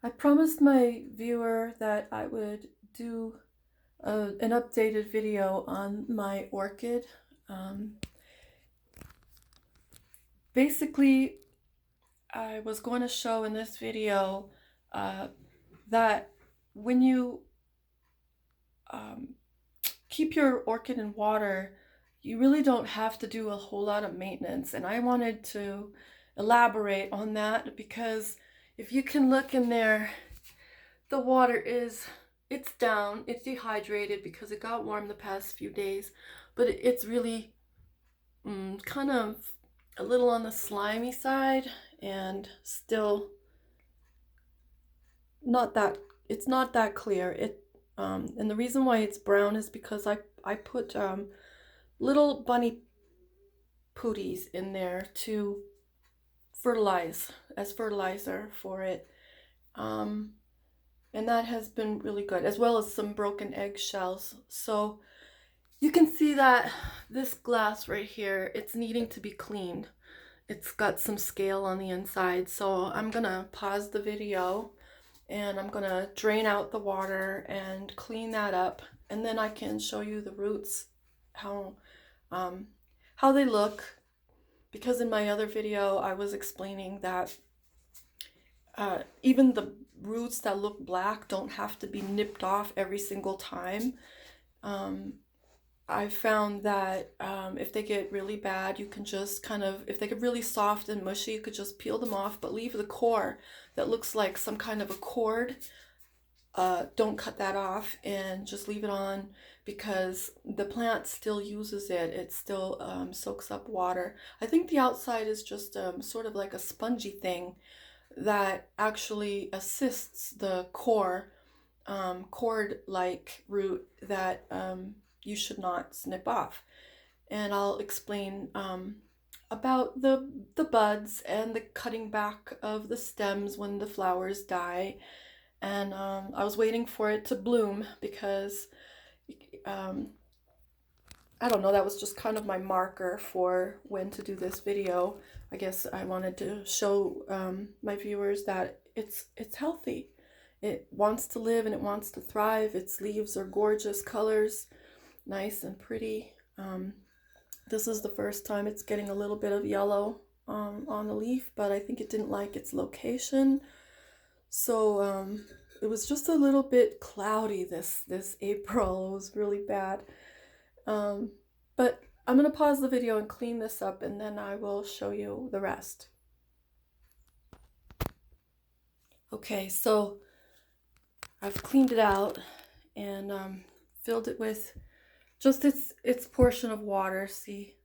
I promised my viewer that I would do an updated video on my orchid. Um, Basically, I was going to show in this video uh, that when you um, keep your orchid in water, you really don't have to do a whole lot of maintenance. And I wanted to elaborate on that because if you can look in there, the water it's down, it's dehydrated because it got warm the past few days, but it's really kind of a little on the slimy side and still not that, it's not that clear. And the reason why it's brown is because I put little bunny pooties in there to fertilize as fertilizer for it. Um, and that has been really good, as well as some broken eggshells. So you can see that this glass right here, it's needing to be cleaned. It's got some scale on the inside. So I'm gonna pause the video and I'm gonna drain out the water and clean that up. And then I can show you the roots, how, um, how they look. Because in my other video, I was explaining that even the roots that look black don't have to be nipped off every single time. Um, I found that if they get really bad, you can just kind of, if they get really soft and mushy, you could just peel them off, but leave the core that looks like some kind of a cord. Don't cut that off and just leave it on because the plant still uses it. It still soaks up water. I think the outside is just sort of like a spongy thing that actually assists the core, cord-like root that you should not snip off. And I'll explain about the buds and the cutting back of the stems when the flowers die. And I was waiting for it to bloom because um, I don't know, that was just kind of my marker for when to do this video. I guess I wanted to show my viewers that it's healthy. It wants to live and it wants to thrive. Its leaves are gorgeous colors, nice and pretty. This is the first time it's getting a little bit of yellow on the leaf, but I think it didn't like its location. So it was just a little bit cloudy this April. It was really bad. Um, but I'm gonna pause the video and clean this up and then I will show you the rest. Okay, so I've cleaned it out and filled it with just its portion of water. See,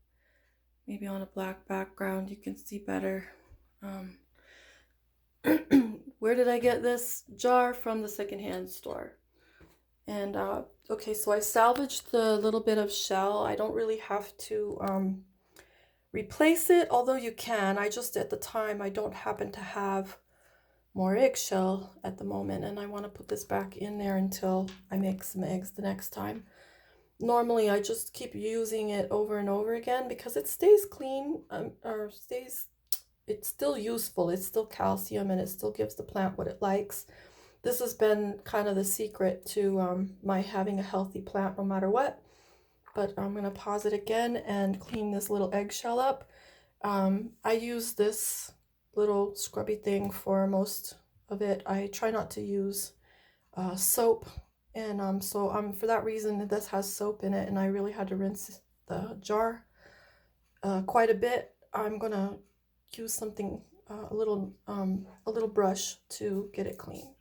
maybe on a black background you can see better. Um, where did I get this jar? From the secondhand store. And okay, so I salvaged the little bit of shell. I don't really have to replace it, although you can. I just, at the time, I don't happen to have more eggshell at the moment, and I want to put this back in there until I make some eggs the next time. Normally, I just keep using it over and over again because it stays clean, or stays, it's still useful. It's still calcium, and it still gives the plant what it likes. This has been kind of the secret to my having a healthy plant no matter what. But I'm going to pause it again and clean this little eggshell up. I use this little scrubby thing for most of it. I try not to use soap. And so for that reason, this has soap in it, and I really had to rinse the jar quite a bit. I'm going to use something, a little brush to get it clean.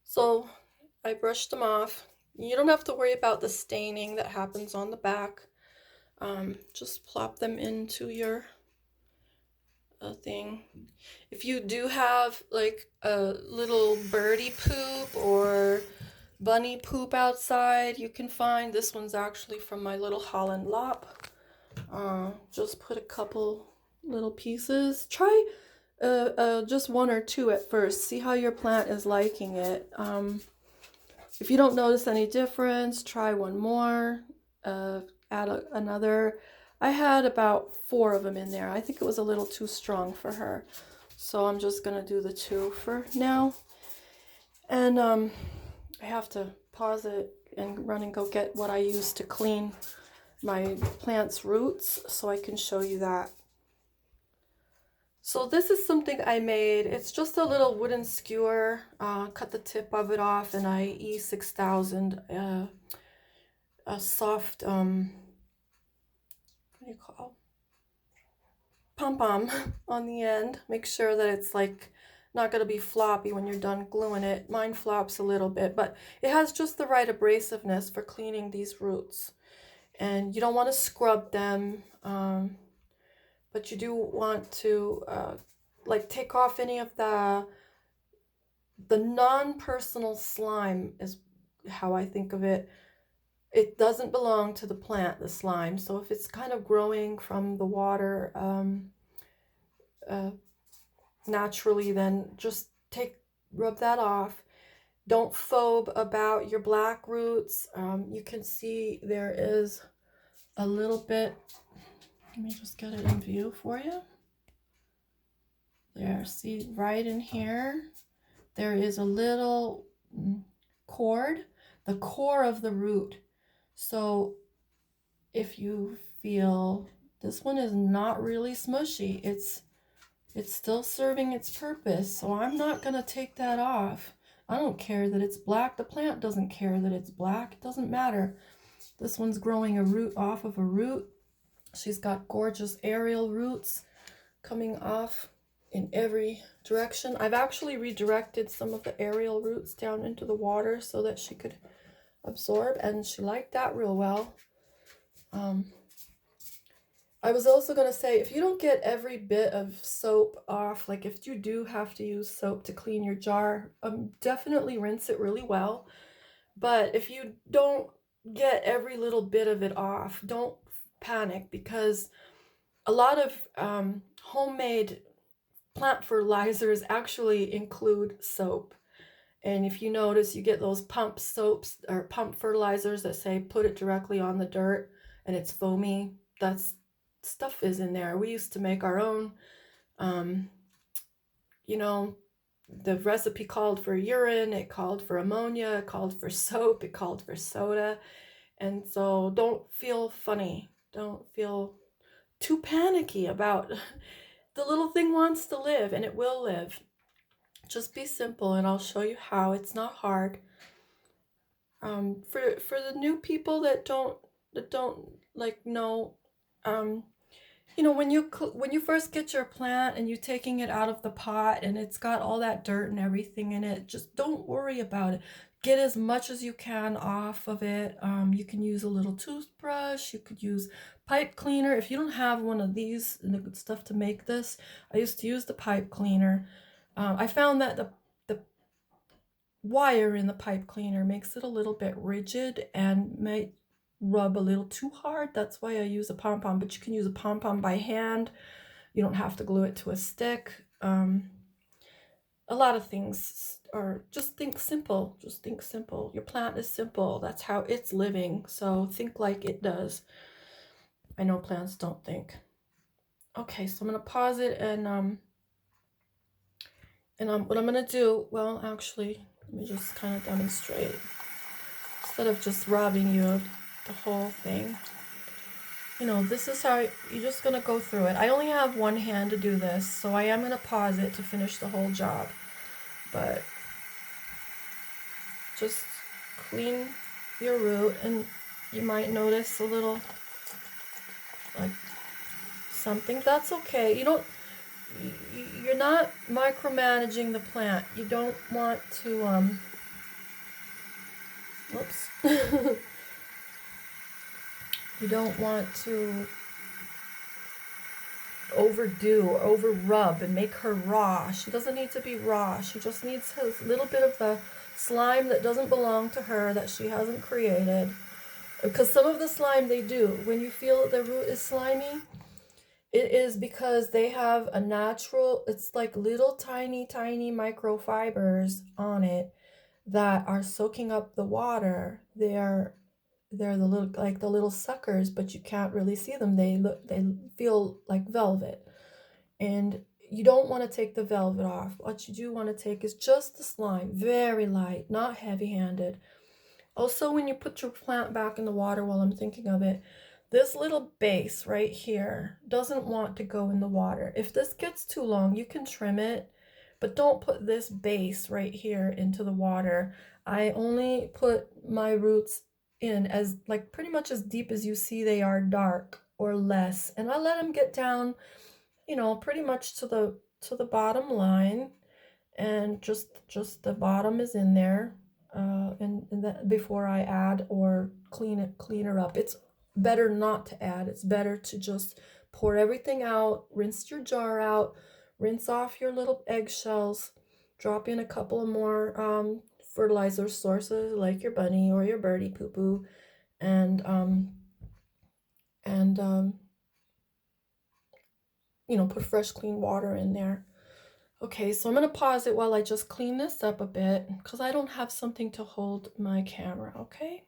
So I brushed them off. You don't have to worry about the staining that happens on the back. Just plop them into your thing. If you do have like a little birdie poop or bunny poop outside, you can find, this one's actually from my little Holland lop. Just put a couple little pieces. Try just one or two at first. See how your plant is liking it. If you don't notice any difference, try one more. Add another. I had about 4 of them in there. I think it was a little too strong for her. So I'm just gonna do the 2 for now. And I have to pause it and run and go get what I use to clean my plant's roots so I can show you that. So this is something I made. It's just a little wooden skewer. Cut the tip of it off, and I E6000 a soft what do you call, pom-pom on the end. Make sure that it's like not going to be floppy when you're done gluing it. Mine flops a little bit, but it has just the right abrasiveness for cleaning these roots. And you don't want to scrub them, but you do want to like take off any of the non-personal slime is how I think of it. It doesn't belong to the plant, the slime. So if it's kind of growing from the water naturally, then just rub that off. Don't phobe about your black roots. You can see there is a little bit. Let me just get it in view for you. There, see right in here, there is a little cord, the core of the root. So if you feel this one is not really smushy, it's still serving its purpose. So I'm not gonna take that off. I don't care that it's black. The plant doesn't care that it's black. It doesn't matter. This one's growing a root off of a root. She's got gorgeous aerial roots coming off in every direction. I've actually redirected some of the aerial roots down into the water so that she could absorb, and she liked that real well. I was also going to say, if you don't get every bit of soap off, like if you do have to use soap to clean your jar, definitely rinse it really well. But if you don't get every little bit of it off, don't panic, because a lot of homemade plant fertilizers actually include soap. And if you notice, you get those pump soaps or pump fertilizers that say put it directly on the dirt and it's foamy. That's stuff is in there. We used to make our own. You know, the recipe called for urine, it called for ammonia, it called for soap, it called for soda. And so don't feel funny. Don't feel too panicky about the little thing wants to live, and it will live. Just be simple, and I'll show you how. It's not hard. For the new people that don't like know, you know, when you first get your plant and you're taking it out of the pot and it's got all that dirt and everything in it, just don't worry about it. Get as much as you can off of it. You can use a little toothbrush. You could use pipe cleaner. If you don't have one of these, the good stuff to make this, I used to use the pipe cleaner. I found that the wire in the pipe cleaner makes it a little bit rigid and might rub a little too hard. That's why I use a pom-pom, but you can use a pom-pom by hand. You don't have to glue it to a stick. A lot of things are, just think simple. Just think simple. Your plant is simple. That's how it's living. So think like it does. I know plants don't think. Okay, so I'm gonna pause it, and what I'm gonna do, well, actually, let me just kind of demonstrate. Instead of just robbing you of the whole thing, you know, this is how you're just gonna go through it. I only have one hand to do this, so I am gonna pause it to finish the whole job. But just clean your root, and you might notice a little, like, something. That's okay. You're not micromanaging the plant. You don't want to whoops. You don't want to overdo or over rub and make her raw. She doesn't need to be raw. She just needs a little bit of the slime that doesn't belong to her, that she hasn't created. Because some of the slime they do, when you feel that the root is slimy, it is because they have a natural, it's like little tiny microfibers on it that are soaking up the water. They're the little, like the little suckers, but you can't really see them. They feel like velvet. And you don't want to take the velvet off. What you do want to take is just the slime, very light, not heavy-handed. Also, when you put your plant back in the water, while I'm thinking of it, this little base right here doesn't want to go in the water. If this gets too long, you can trim it, but don't put this base right here into the water. I only put my roots in as like pretty much as deep as you see they are dark or less, and I let them get down, you know, pretty much to the bottom line, and just the bottom is in there, and that before I add or clean her up. It's better not to add. It's better to just pour everything out, rinse your jar out, rinse off your little eggshells, drop in a couple of more fertilizer sources like your bunny or your birdie poo poo, and and you know, put fresh clean water in there. Okay, so I'm going to pause it while I just clean this up a bit because I don't have something to hold my camera, okay?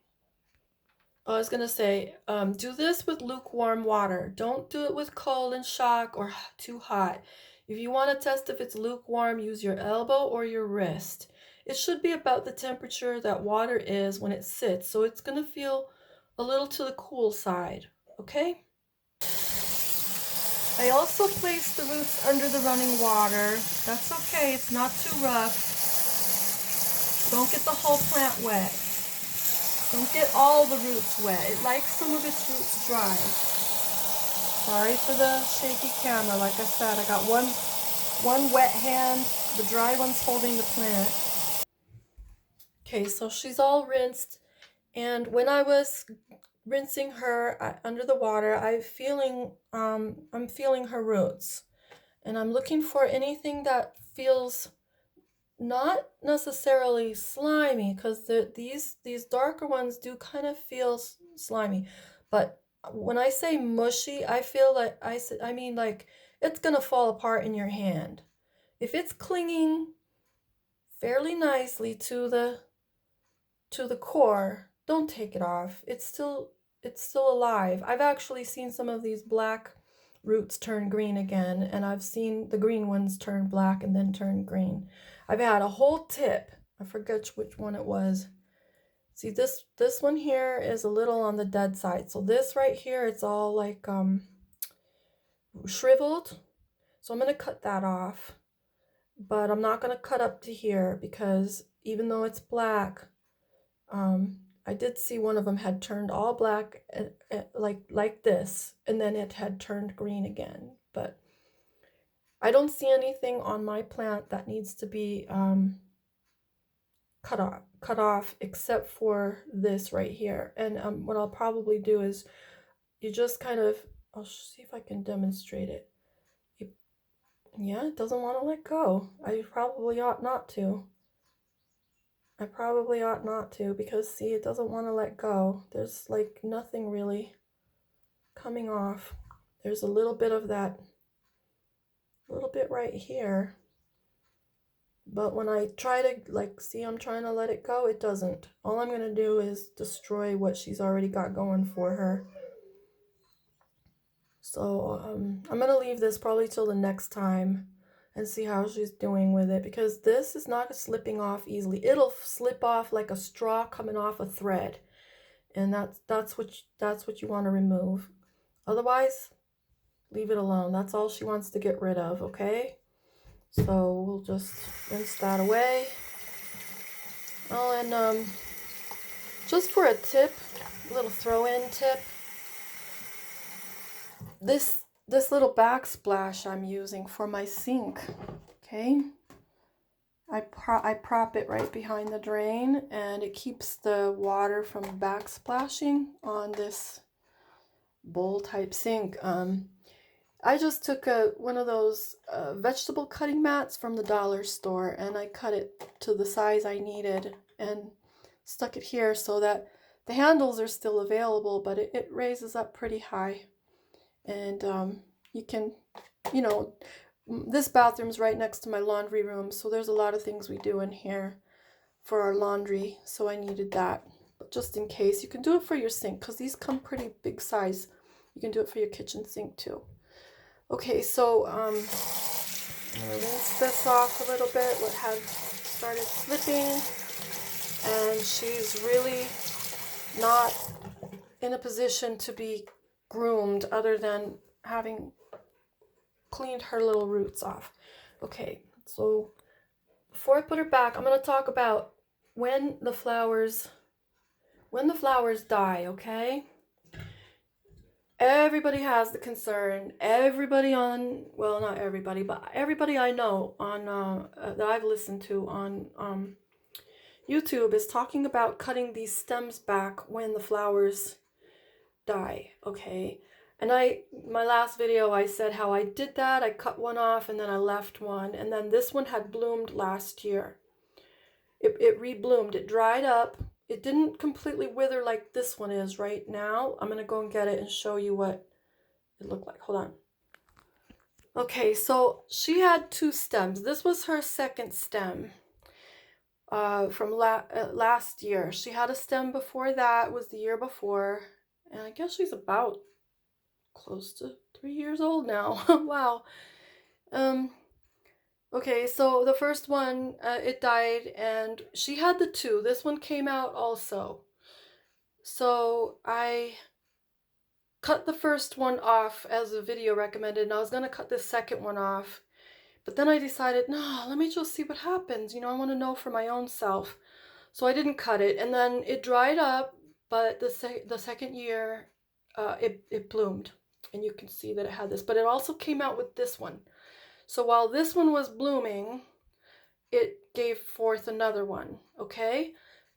I was going to say, do this with lukewarm water. Don't do it with cold and shock or too hot. If you want to test if it's lukewarm, use your elbow or your wrist. It should be about the temperature that water is when it sits, so it's going to feel a little to the cool side, okay? I also place the roots under the running water. That's okay, it's not too rough. Don't get the whole plant wet. Don't get all the roots wet. It likes some of its roots dry. Sorry for the shaky camera. Like I said, I got one wet hand, the dry one's holding the plant. Okay, so she's all rinsed, and when I was rinsing her under the water, I'm feeling her roots, and I'm looking for anything that feels not necessarily slimy, because these darker ones do kind of feel slimy, but when I say mushy, I feel like I mean like it's gonna fall apart in your hand. If it's clinging fairly nicely to the core, don't take it off. It's still alive. I've actually seen some of these black roots turn green again, and I've seen the green ones turn black and then turn green. I've had a whole tip. I forget which one it was. See, this one here is a little on the dead side. So this right here, it's all like shriveled. So I'm going to cut that off. But I'm not going to cut up to here because even though it's black, I did see one of them had turned all black, like this, and then it had turned green again. But I don't see anything on my plant that needs to be cut off except for this right here. And what I'll probably do is you just kind of, I'll see if I can demonstrate it. Yeah, it doesn't want to let go. I probably ought not to. Because see, it doesn't want to let go. There's like nothing really coming off. There's a little bit of that, little bit right here. But when I try to, like, see, I'm trying to let it go, it doesn't. All I'm going to do is destroy what she's already got going for her. So I'm going to leave this probably till the next time and see how she's doing with it, because this is not slipping off easily. It'll slip off like a straw coming off a thread, and that's what you want to remove. Otherwise, leave it alone. That's all she wants to get rid of, okay? So we'll just rinse that away. Oh, and just for a tip, a little throw-in tip, this little backsplash I'm using for my sink, okay? I prop it right behind the drain, and it keeps the water from backsplashing on this bowl type sink. I just took one of those vegetable cutting mats from the dollar store, and I cut it to the size I needed and stuck it here so that the handles are still available, but it raises up pretty high. And you can, you know, this bathroom's right next to my laundry room, so there's a lot of things we do in here for our laundry, so I needed that. But just in case, you can do it for your sink, because these come pretty big size. You can do it for your kitchen sink too. Okay, so I'm going to rinse this off a little bit, what had started slipping. And she's really not in a position to be groomed other than having cleaned her little roots off. Okay, so before I put her back, I'm going to talk about when the flowers die, okay? Everybody has the concern. Everybody on, well, not everybody, but everybody I know on that I've listened to on YouTube is talking about cutting these stems back when the flowers die, okay? And my last video, I said how I did that. I cut one off and then I left one, and then this one had bloomed last year. It rebloomed. It dried up. It didn't completely wither like this one is right now. I'm gonna go and get it and show you what it looked like. Hold on. Okay, so she had two stems. This was her second stem from last year. She had a stem before that, was the year before, and I guess she's about close to 3 years old now. Wow. Okay, so the first one, it died, and she had the two. This one came out also. So I cut the first one off as the video recommended, and I was going to cut the second one off. But then I decided, no, let me just see what happens. You know, I want to know for my own self. So I didn't cut it, and then it dried up, but the second year, it bloomed. And you can see that it had this, but it also came out with this one. So while this one was blooming, it gave forth another one, okay?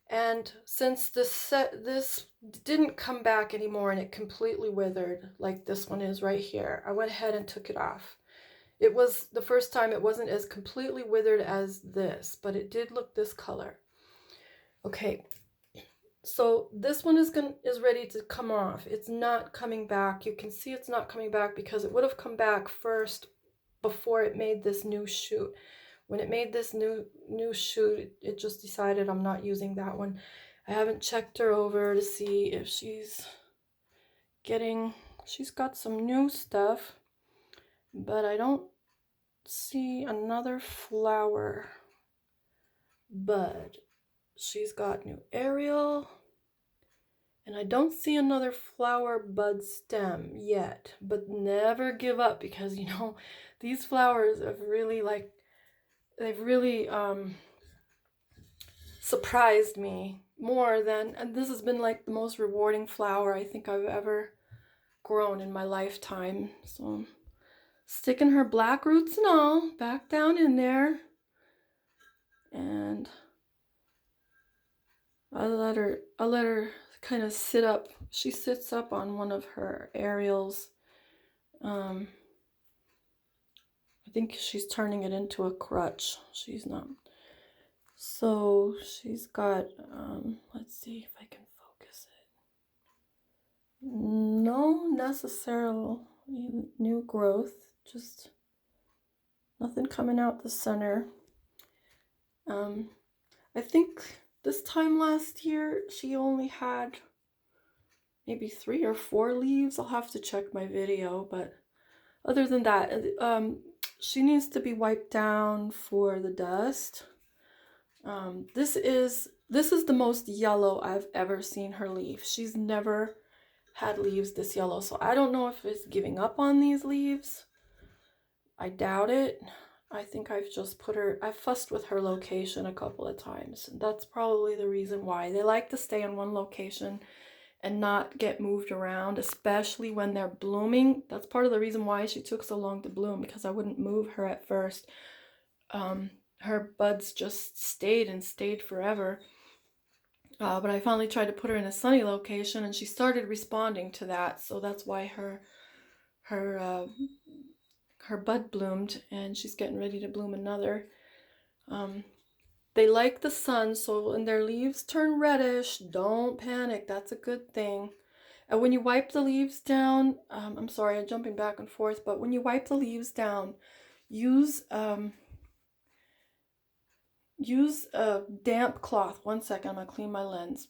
And since this didn't come back anymore and it completely withered, like this one is right here, I went ahead and took it off. It was the first time it wasn't as completely withered as this, but it did look this color. Okay, so this one is ready to come off. It's not coming back. You can see it's not coming back because it would have come back first before it made this new shoot. When it made this new shoot, it just decided I'm not using that one. I haven't checked her over to see if she's got some new stuff, but I don't see another flower bud. She's got new aerial, and I don't see another flower bud stem yet, but never give up, because you know these flowers have really they've really surprised me more than, and this has been like the most rewarding flower I think I've ever grown in my lifetime. So I'm sticking her black roots and all back down in there, and I let her kind of sit up. She sits up on one of her aerials. I think she's turning it into a crutch. She's not. So she's got, let's see if I can focus it. No necessarily new growth, just nothing coming out the center. I think this time last year she only had maybe 3 or 4 leaves. I'll have to check my video, but other than that, she needs to be wiped down for the dust. This is the most yellow I've ever seen her leaf. She's never had leaves this yellow, so I don't know if it's giving up on these leaves. I doubt it. I think I've just I've fussed with her location a couple of times. That's probably the reason why. They like to stay in one location and not get moved around, especially when they're blooming. That's part of the reason why she took so long to bloom, because I wouldn't move her at first. Her buds just stayed forever. But I finally tried to put her in a sunny location, and she started responding to that. So that's why her bud bloomed, and she's getting ready to bloom another. They like the sun, so when their leaves turn reddish, don't panic. That's a good thing. And when you wipe the leaves down, I'm sorry, I'm jumping back and forth, but when you wipe the leaves down, use a damp cloth. 1 second, I'm gonna clean my lens.